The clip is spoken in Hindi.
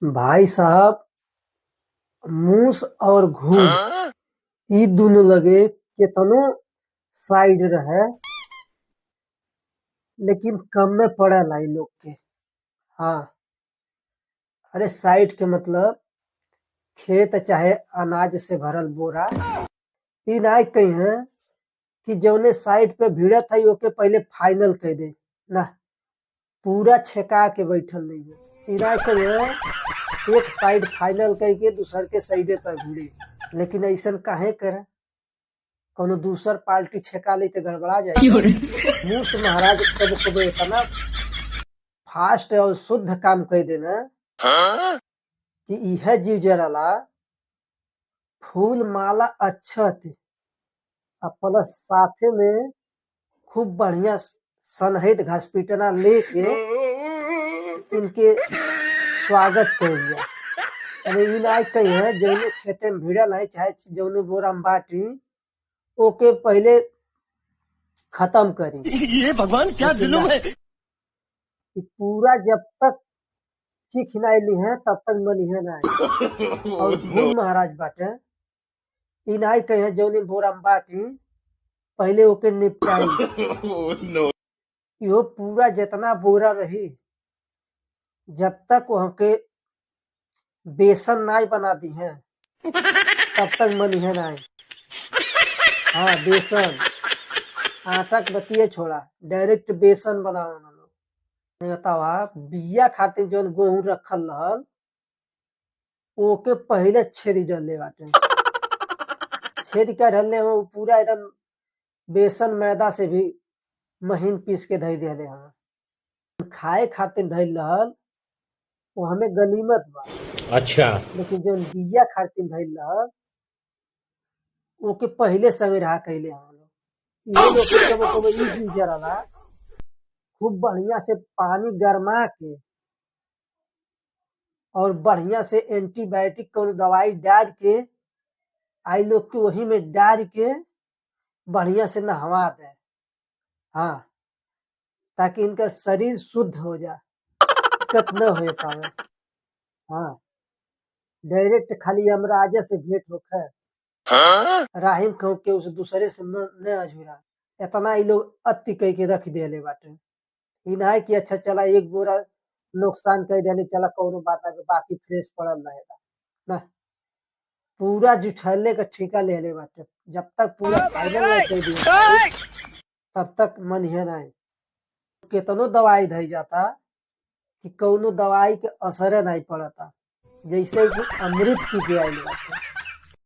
भाई साहब, मूस और घूस ई दुनो लगे केतनो साइड रहे लेकिन कम में पड़ेला इ लोग के। हाँ, अरे साइड के मतलब खेत चाहे अनाज से भरल बोरा। ई नाइ कही है कि जौने साइड पे भिड़त है ओके पहले फाइनल कह दे ना, पूरा छेका के बैठल नहीं है। ई नाइ कही है एक साइड फाइनल कह के दूसर के साइडे पर भिड़े, लेकिन ऐसन काहे करे? कोनो दूसर पार्टी छेका ली तो गड़बड़ा जाए। मूस महाराज कब कब इतना फास्ट और शुद्ध काम कर देना कि यह जीव जराला फूल माला अच्छत और प्लस साथे में खूब बढ़िया सनहित घासपीटना लेके इनके स्वागत कर दिया। अरे इ नाइ कही है जौने खेते में भिड़ल है चाहे जौने बोरा में बाटी ओके पहले खत्म करी। ये भगवान क्या जुल्म है। कि पूरा जब तक चीख नाइ ली है तब तक मनिहे नाइ। और भूल महाराज बाटे इ नाइ कही है जौने बोरा में बाटी पहले ओके निपटाई। इहो पूरा जितना बोरा रही जब तक वहाँ बेसन नाइ बना दी है तब तक मनिहे नाइ। हाँ, बेसन आटा के बतिये छोड़ा, डायरेक्ट बेसन बनाओ ना लोग। बतावा बिया खातिर जौन गेहूं रखल रहल ओके पहले छेदी डले बाटे। छेद कर रहले वो पूरा एकदम बेसन मैदा से भी महीन पीस के धई देले हम खाए खातिर धइल रहल वो हमें गनीमत बा। अच्छा, लेकिन जौन बिया खातिर धइल रहल ओके पहले संगे रहा कैले हम लोग। ये लोग के कबो कबो ई जीव जराला खूब बढ़िया से पानी गरमा के और बढ़िया से एंटीबायोटिक को दवाई डाल के आई लोग के वही में डाल के बढ़िया से नहवा दे। हाँ, ताकि इनका शरीर शुद्ध हो जाए, दिक्कत न हो पावे। हाँ, डायरेक्ट खाली यमराजा से भेंट होखे राहिम कहूँ के उस दूसरे से न अझुरा। इतना ई लोग अति कह के रख देले बाटे। ई नाइ कि अच्छा चला एक बोरा नुकसान कर देले चला कौनो बात आगे बाकी फ्रेश पड़ल रहेगा ना, पूरा जुठैले का ठेका लेले बाटे। जब तक पूरा फाइनल नहीं कर दिया तब तक मनिहे नाइ। केतनो दवाई धई जाता कि कौनो दवाई के असरे नहीं पड़ता, जैसे कि अमृत पी के आइल बाटे।